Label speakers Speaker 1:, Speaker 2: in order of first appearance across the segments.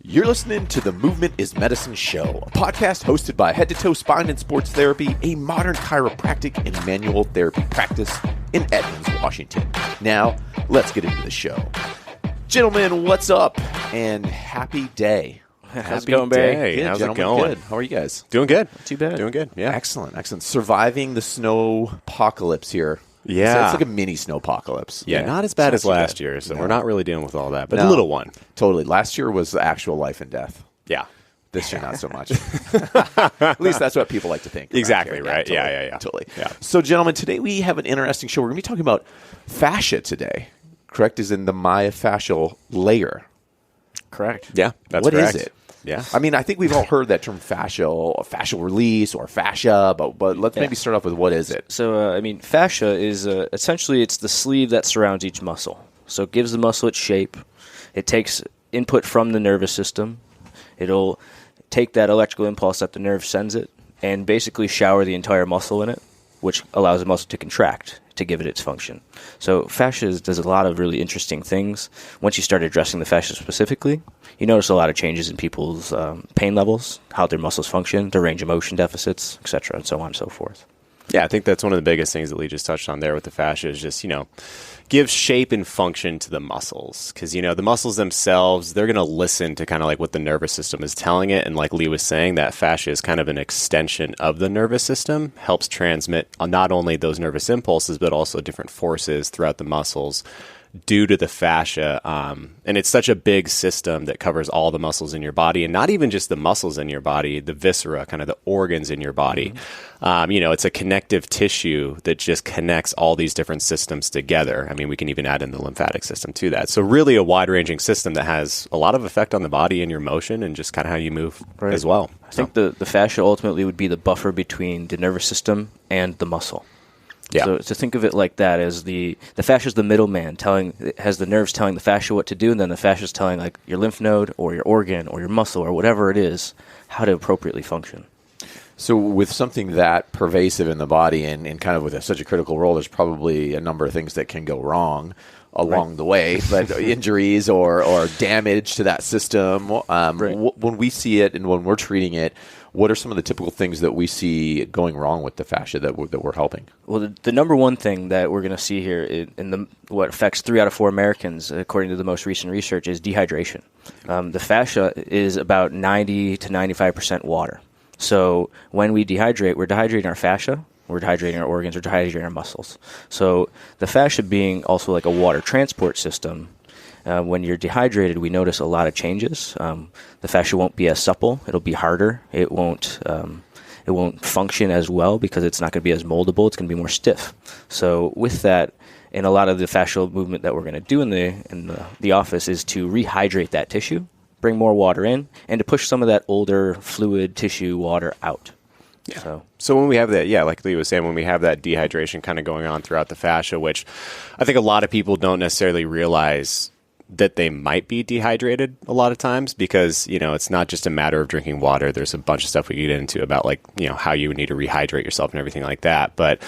Speaker 1: You're listening to the Movement is Medicine Show, a podcast hosted by Head to Toe Spine and Sports Therapy, a modern chiropractic and manual therapy practice in Edmonds, Washington. Now, let's get into the show. Gentlemen, what's up? And happy day.
Speaker 2: How's it going, Barry?
Speaker 1: Good,
Speaker 2: How's
Speaker 1: gentlemen.
Speaker 2: it going?
Speaker 1: Good. How are you guys?
Speaker 2: Doing good.
Speaker 3: Not too bad.
Speaker 2: Doing good, yeah.
Speaker 1: Excellent, excellent. Surviving the snow apocalypse here.
Speaker 2: Yeah.
Speaker 1: So it's like a mini snow apocalypse.
Speaker 2: Yeah, not as bad as last year, so we're not really dealing with all that, but a little one.
Speaker 1: Totally. Last year was actual life and death.
Speaker 2: Yeah.
Speaker 1: This year, not so much. At least that's what people like to think.
Speaker 2: Exactly, right.
Speaker 1: Totally,
Speaker 2: Yeah.
Speaker 1: Totally.
Speaker 2: Yeah.
Speaker 1: So, gentlemen, today we have an interesting show. We're going to be talking about fascia today. Correct? Is in the myofascial layer.
Speaker 3: Correct.
Speaker 2: Yeah, that's
Speaker 1: What
Speaker 2: correct.
Speaker 1: is it?
Speaker 2: Yeah.
Speaker 1: I mean, I think we've all heard that term fascial release or fascia, but let's maybe start off with what is it?
Speaker 3: So, fascia is essentially it's the sleeve that surrounds each muscle. So it gives the muscle its shape. It takes input from the nervous system. It'll take that electrical impulse that the nerve sends it and basically shower the entire muscle in it, which allows the muscle to contract to give it its function. So fascia does a lot of really interesting things. Once you start addressing the fascia specifically, you notice a lot of changes in people's pain levels, how their muscles function, their range of motion deficits, etc., and so on and so forth.
Speaker 2: Yeah, I think that's one of the biggest things that Lee just touched on there with the fascia is just, give shape and function to the muscles. Because, the muscles themselves, they're going to listen to kind of like what the nervous system is telling it. And like Lee was saying, that fascia is kind of an extension of the nervous system, helps transmit not only those nervous impulses, but also different forces throughout the muscles due to the fascia. And it's such a big system that covers all the muscles in your body, and not even just the muscles in your body, the viscera, kind of the organs in your body. It's a connective tissue that just connects all these different systems together. I mean, we can even add in the lymphatic system to that. So really a wide-ranging system that has a lot of effect on the body and your motion and just kind of how you move as well.
Speaker 3: I think the fascia ultimately would be the buffer between the nervous system and the muscle.
Speaker 2: Yeah.
Speaker 3: So to think of it like that, as the fascia is the middleman, it has the nerves telling the fascia what to do, and then the fascia is telling like your lymph node or your organ or your muscle or whatever it is how to appropriately function.
Speaker 1: So with something that pervasive in the body and kind of with such a critical role, there's probably a number of things that can go wrong along the way, but injuries or damage to that system. When we see it and when we're treating it, what are some of the typical things that we see going wrong with the fascia that we're helping?
Speaker 3: Well, the number one thing that we're going to see here what affects 3 out of 4 Americans, according to the most recent research, is dehydration. The fascia is about 90 to 95% water. So when we dehydrate, we're dehydrating our fascia, we're dehydrating our organs, we're dehydrating our muscles. So the fascia being also like a water transport system, when you're dehydrated, we notice a lot of changes. The fascia won't be as supple; it'll be harder. It won't function as well because it's not going to be as moldable. It's going to be more stiff. So with that, and a lot of the fascial movement that we're going to do in the office is to rehydrate that tissue, bring more water in, and to push some of that older fluid tissue water out.
Speaker 2: Yeah. So when we have that, like Lee was saying, when we have that dehydration kind of going on throughout the fascia, which I think a lot of people don't necessarily realize that they might be dehydrated a lot of times because, it's not just a matter of drinking water. There's a bunch of stuff we get into about how you would need to rehydrate yourself and everything like that. But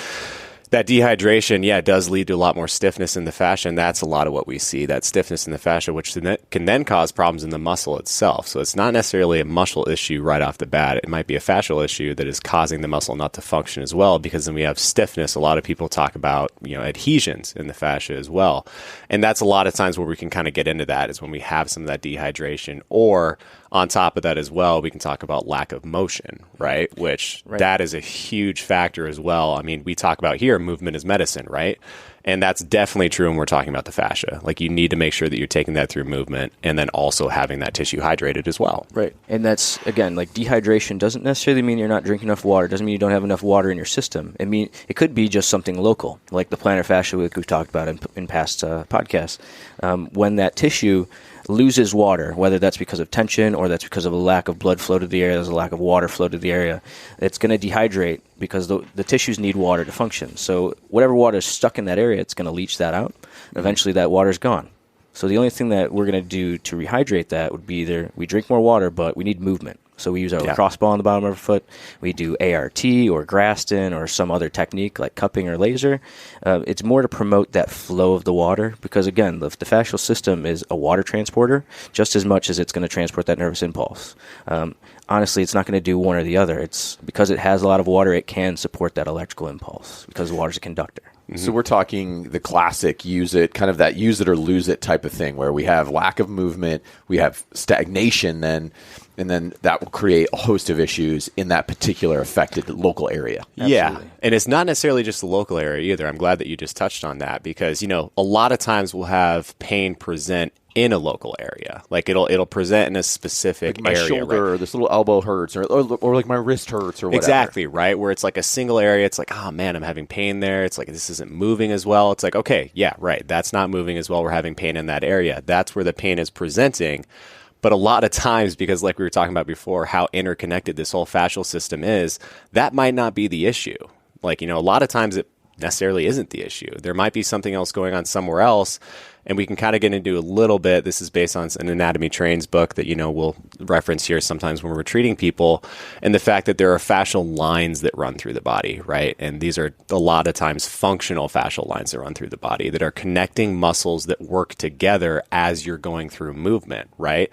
Speaker 2: that dehydration, does lead to a lot more stiffness in the fascia, and that's a lot of what we see, that stiffness in the fascia, which can then cause problems in the muscle itself. So it's not necessarily a muscle issue right off the bat. It might be a fascial issue that is causing the muscle not to function as well, because then we have stiffness. A lot of people talk about, adhesions in the fascia as well. And that's a lot of times where we can kind of get into that is when we have some of that dehydration, or on top of that as well, we can talk about lack of motion, right? Which that is a huge factor as well. I mean, we talk about here, movement is medicine, right? And that's definitely true when we're talking about the fascia. Like, you need to make sure that you're taking that through movement and then also having that tissue hydrated as well.
Speaker 3: Right. And that's, again, like dehydration doesn't necessarily mean you're not drinking enough water. It doesn't mean you don't have enough water in your system. It could be just something local, like the plantar fascia we've talked about in past podcasts. When that tissue loses water, whether that's because of tension or that's because of a lack of blood flow to the area, there's a lack of water flow to the area, it's going to dehydrate because the tissues need water to function. So whatever water is stuck in that area, it's going to leach that out, and eventually that water is gone. So the only thing that we're going to do to rehydrate that would be either we drink more water, but we need movement. So we use our lacrosse ball on the bottom of our foot. We do ART or Graston or some other technique like cupping or laser. It's more to promote that flow of the water because, again, the fascial system is a water transporter just as much as it's going to transport that nervous impulse. Honestly, it's not going to do one or the other. It's because it has a lot of water, it can support that electrical impulse because the water's a conductor.
Speaker 1: So we're talking the classic use it or lose it type of thing where we have lack of movement, we have stagnation and then that will create a host of issues in that particular affected local area.
Speaker 2: Yeah.
Speaker 3: Absolutely.
Speaker 2: And it's not necessarily just the local area either. I'm glad that you just touched on that because, a lot of times we'll have pain present in a local area. Like it'll present in a specific
Speaker 1: like my
Speaker 2: area.
Speaker 1: shoulder,
Speaker 2: right?
Speaker 1: or this little elbow hurts, or like my wrist hurts, or whatever.
Speaker 2: Exactly, right? Where it's like a single area. It's like, oh man, I'm having pain there. It's like, this isn't moving as well. It's like, okay, yeah, right. That's not moving as well. We're having pain in that area. That's where the pain is presenting. But a lot of times, because like we were talking about before, how interconnected this whole fascial system is, that might not be the issue. Like, a lot of times it necessarily isn't the issue. There might be something else going on somewhere else. And we can kind of get into a little bit. This is based on an Anatomy Trains book that, we'll reference here sometimes when we're treating people. And the fact that there are fascial lines that run through the body, right? And these are a lot of times functional fascial lines that run through the body that are connecting muscles that work together as you're going through movement, right?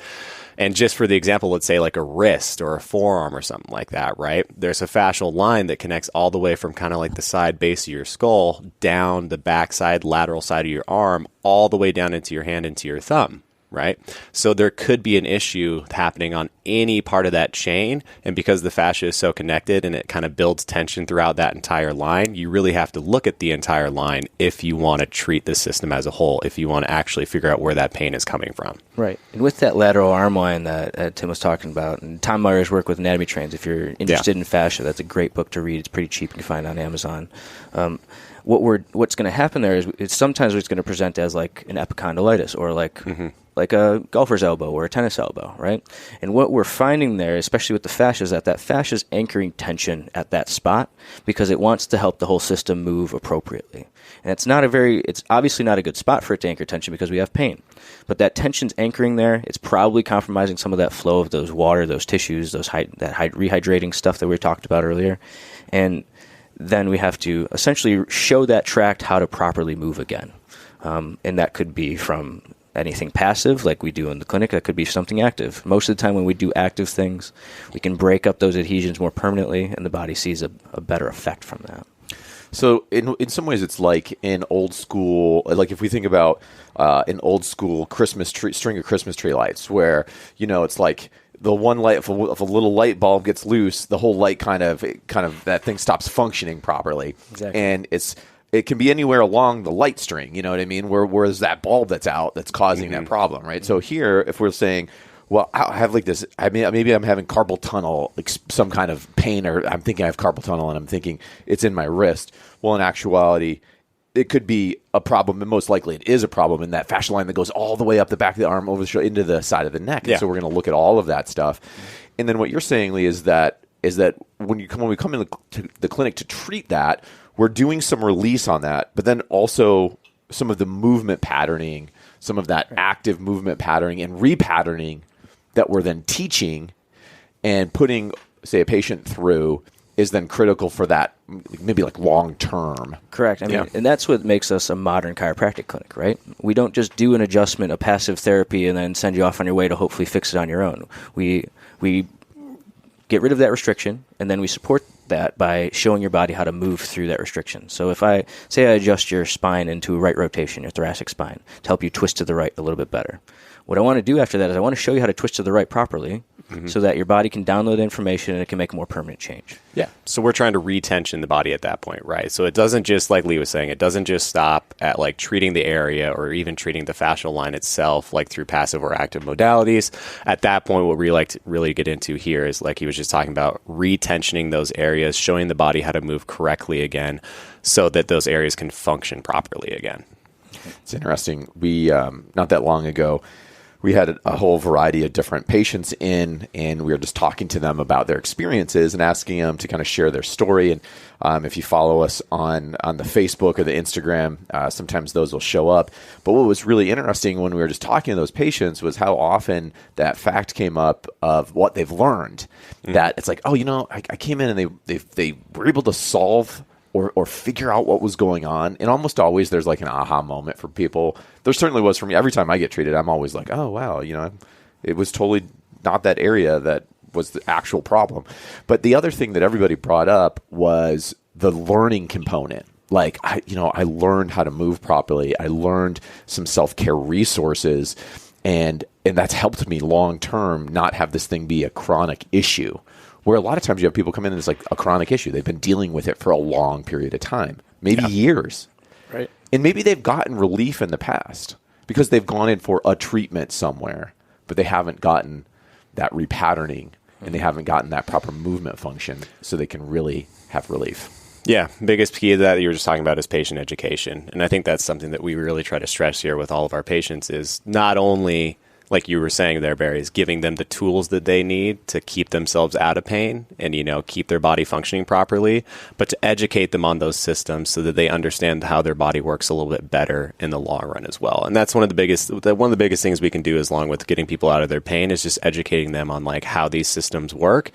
Speaker 2: And just for the example, let's say like a wrist or a forearm or something like that, right? There's a fascial line that connects all the way from kind of like the side base of your skull down the backside, lateral side of your arm, all the way down into your hand, into your thumb, right? So there could be an issue happening on any part of that chain. And because the fascia is so connected and it kind of builds tension throughout that entire line, you really have to look at the entire line if you want to treat the system as a whole, if you want to actually figure out where that pain is coming from.
Speaker 3: Right. And with that lateral arm line that Tim was talking about, and Tom Meyer's work with Anatomy Trains, if you're interested in fascia, that's a great book to read. It's pretty cheap. You can find it on Amazon. What's going to happen there is it's sometimes it's going to present as like an epicondylitis or like a golfer's elbow or a tennis elbow, right? And what we're finding there, especially with the fascia, is that fascia is anchoring tension at that spot because it wants to help the whole system move appropriately. And it's obviously not a good spot for it to anchor tension because we have pain. But that tension's anchoring there. It's probably compromising some of that flow of those water, those tissues, that rehydrating stuff that we talked about earlier. And then we have to essentially show that tract how to properly move again. And that could be from anything passive like we do in the clinic. That could be something active. Most of the time when we do active things, we can break up those adhesions more permanently and the body sees a better effect from that.
Speaker 1: So in some ways, it's like in old school, like if we think about an old school string of Christmas tree lights where, it's like the one light, if a little light bulb gets loose, the whole light kind of that thing stops functioning properly.
Speaker 3: Exactly.
Speaker 1: And it can be anywhere along the light string, you know what I mean? Whereas that bulb that's out that's causing that problem, right? So here, if we're saying, well, I have like this, maybe I'm having carpal tunnel, like some kind of pain, or I'm thinking I have carpal tunnel and I'm thinking it's in my wrist. Well, in actuality, it could be a problem, and most likely it is a problem in that fascial line that goes all the way up the back of the arm, over the shoulder, into the side of the neck.
Speaker 2: Yeah.
Speaker 1: And so we're going to look at all of that stuff. And then what you're saying, Lee, is that when we come into the clinic to treat that, we're doing some release on that, but then also some of the movement patterning, some of that active movement patterning and repatterning that we're then teaching and putting, say, a patient through is then critical for that, maybe like long term.
Speaker 3: Correct. I mean, and that's what makes us a modern chiropractic clinic, right? We don't just do an adjustment, a passive therapy, and then send you off on your way to hopefully fix it on your own. We get rid of that restriction, and then we support that by showing your body how to move through that restriction. So if I adjust your spine into a right rotation, your thoracic spine, to help you twist to the right a little bit better. What I want to do after that is I want to show you how to twist to the right properly so that your body can download information and it can make a more permanent change.
Speaker 2: Yeah. So we're trying to retension the body at that point, right? So it doesn't just, like Lee was saying, it doesn't just stop at like treating the area or even treating the fascial line itself, like through passive or active modalities. At that point, what we like to really get into here is, like he was just talking about, retensioning those areas, showing the body how to move correctly again so that those areas can function properly again.
Speaker 1: It's interesting. We, not that long ago, we had a whole variety of different patients in, and we were just talking to them about their experiences and asking them to kind of share their story. And if you follow us on the Facebook or the Instagram, sometimes those will show up. But what was really interesting when we were just talking to those patients was how often that fact came up of what they've learned. That it's like, oh, I came in and they were able to solve or figure out what was going on. And almost always there's like an aha moment for people. There certainly was for me. Every time I get treated, I'm always like, oh, wow, it was totally not that area that was the actual problem. But the other thing that everybody brought up was the learning component. Like, I learned how to move properly. I learned some self-care resources, and that's helped me long-term not have this thing be a chronic issue. Where a lot of times you have people come in and it's like a chronic issue. They've been dealing with it for a long period of time, maybe years.
Speaker 3: Right.
Speaker 1: And maybe they've gotten relief in the past because they've gone in for a treatment somewhere, but they haven't gotten that repatterning and they haven't gotten that proper movement function so they can really have relief.
Speaker 2: Yeah, biggest key to that you were just talking about is patient education. And I think that's something that we really try to stress here with all of our patients is not only, like you were saying there, Barry, is giving them the tools that they need to keep themselves out of pain and, keep their body functioning properly, but to educate them on those systems so that they understand how their body works a little bit better in the long run as well. And that's one of the biggest things we can do as long with getting people out of their pain is just educating them on like how these systems work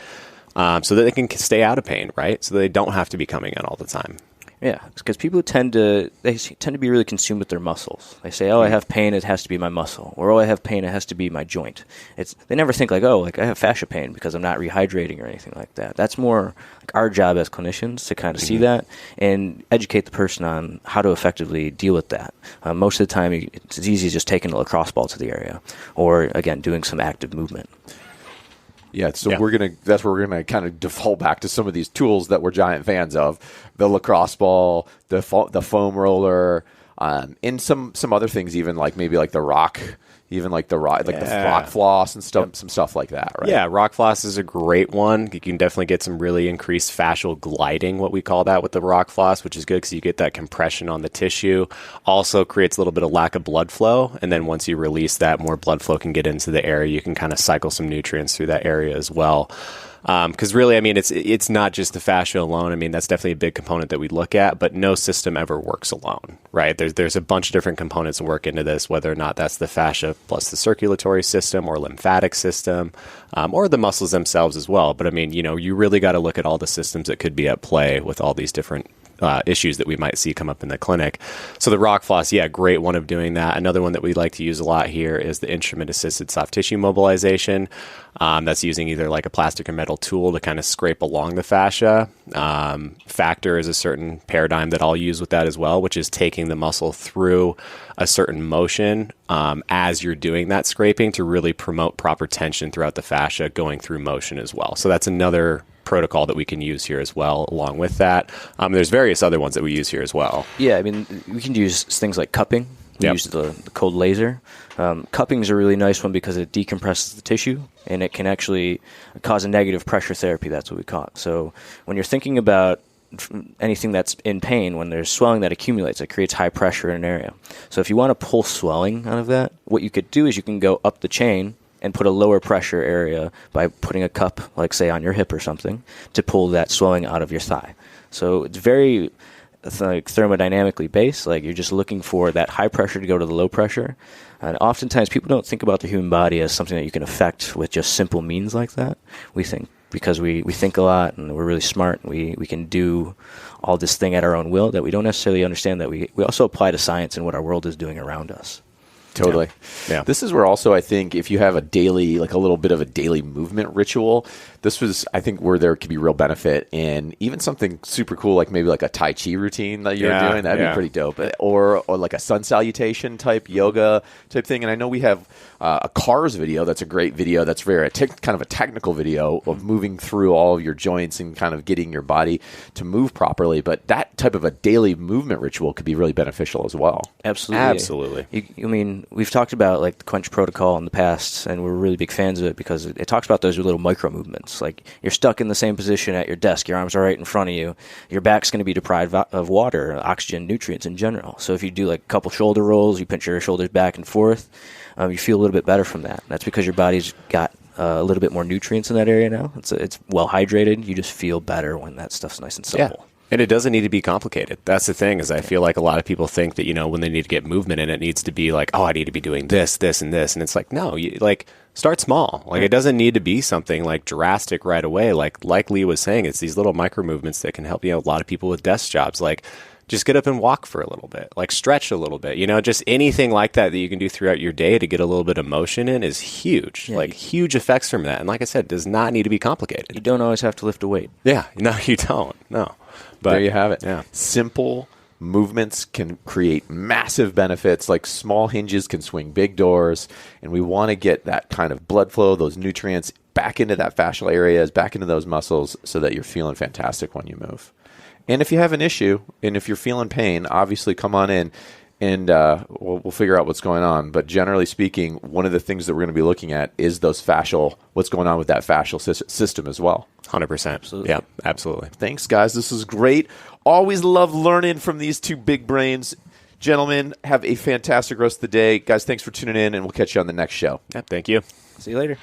Speaker 2: so that they can stay out of pain, right? So they don't have to be coming in all the time.
Speaker 3: Yeah, because people tend to be really consumed with their muscles. They say, "Oh, I have pain; it has to be my muscle," or "Oh, I have pain; it has to be my joint." They never think like, "Oh, like I have fascia pain because I'm not rehydrating or anything like that." That's more like our job as clinicians to kind of see that and educate the person on how to effectively deal with that. Most of the time, it's as easy as just taking a lacrosse ball to the area, or again, doing some active movement.
Speaker 1: Yeah, so that's where we're gonna kind of default back to some of these tools that we're giant fans of: the lacrosse ball, the foam roller, and some other things, even like maybe like the rock. Even like the rock floss and stuff, some stuff like that, right?
Speaker 2: Yeah, rock floss is a great one. You can definitely get some really increased fascial gliding, what we call that with the rock floss, which is good because you get that compression on the tissue. Also creates a little bit of lack of blood flow, and then once you release that, more blood flow can get into the area. You can kind of cycle some nutrients through that area as well. Because really, I mean, it's not just the fascia alone. I mean, that's definitely a big component that we look at, but no system ever works alone, right? There's a bunch of different components that work into this, whether or not that's the fascia plus the circulatory system or lymphatic system, or the muscles themselves as well. But I mean, you really got to look at all the systems that could be at play with all these different issues that we might see come up in the clinic. So the rock floss, great one of doing that. Another one that we like to use a lot here is the instrument-assisted soft tissue mobilization. That's using either like a plastic or metal tool to kind of scrape along the fascia. Factor is a certain paradigm that I'll use with that as well, which is taking the muscle through a certain motion as you're doing that scraping to really promote proper tension throughout the fascia going through motion as well. So that's another protocol that we can use here as well along with that. There's various other ones that we use here as well.
Speaker 3: Yeah, I mean, we can use things like cupping. We use the cold laser. Cupping is a really nice one because it decompresses the tissue and it can actually cause a negative pressure therapy. That's what we call it. So when you're thinking about anything that's in pain, when there's swelling that accumulates, it creates high pressure in an area. So if you want to pull swelling out of that, what you could do is you can go up the chain and put a lower pressure area by putting a cup, like say on your hip or something, to pull that swelling out of your thigh. So it's very like thermodynamically based. Like you're just looking for that high pressure to go to the low pressure. And oftentimes people don't think about the human body as something that you can affect with just simple means like that. We think because we think a lot and we're really smart, and we can do all this thing at our own will, that we don't necessarily understand that we also apply to science and what our world is doing around us.
Speaker 1: Totally.
Speaker 2: Yeah.
Speaker 1: This is where also I think if you have a daily, like a little bit of a daily movement ritual, this was, I think, where there could be real benefit in even something super cool, like maybe like a Tai Chi routine that you're doing. That'd be pretty dope. Or like a sun salutation type yoga type thing. And I know we have a CARS video. That's a great video. That's very kind of a technical video of moving through all of your joints and kind of getting your body to move properly. But that type of a daily movement ritual could be really beneficial as well.
Speaker 2: Absolutely.
Speaker 3: I mean, we've talked about like the Quench protocol in the past, and we're really big fans of it because it talks about those little micro movements. Like you're stuck in the same position at your desk, your arms are right in front of you, your back's going to be deprived of water, oxygen, nutrients in general. So if you do like a couple shoulder rolls, you pinch your shoulders back and forth, you feel a little bit better from that. That's because your body's got a little bit more nutrients in that area now. It's well hydrated. You just feel better when that stuff's nice and simple.
Speaker 2: Yeah. And it doesn't need to be complicated. That's the thing, is I feel like a lot of people think that, when they need to get movement in, it needs to be like, oh, I need to be doing this, this, and this. And it's like, no, start small. Like, it doesn't need to be something like drastic right away. Like Lee was saying, it's these little micro movements that can help, a lot of people with desk jobs. Like, just get up and walk for a little bit, like stretch a little bit, just anything like that you can do throughout your day to get a little bit of motion in is huge, huge effects from that. And like I said, does not need to be complicated.
Speaker 3: You don't always have to lift a weight.
Speaker 2: Yeah, no, you don't. No. But
Speaker 1: there you have it.
Speaker 2: Yeah.
Speaker 1: Simple movements can create massive benefits. Like small hinges can swing big doors. And we want to get that kind of blood flow, those nutrients back into that fascial areas, back into those muscles so that you're feeling fantastic when you move. And if you have an issue and if you're feeling pain, obviously come on in and we'll figure out what's going on. But generally speaking, one of the things that we're going to be looking at is what's going on with that fascial system as well.
Speaker 2: 100%.
Speaker 3: Absolutely.
Speaker 2: Yeah, absolutely.
Speaker 1: Thanks, guys. This was great. Always love learning from these two big brains. Gentlemen, have a fantastic rest of the day. Guys, thanks for tuning in, and we'll catch you on the next show.
Speaker 2: Yeah, thank you.
Speaker 3: See you later.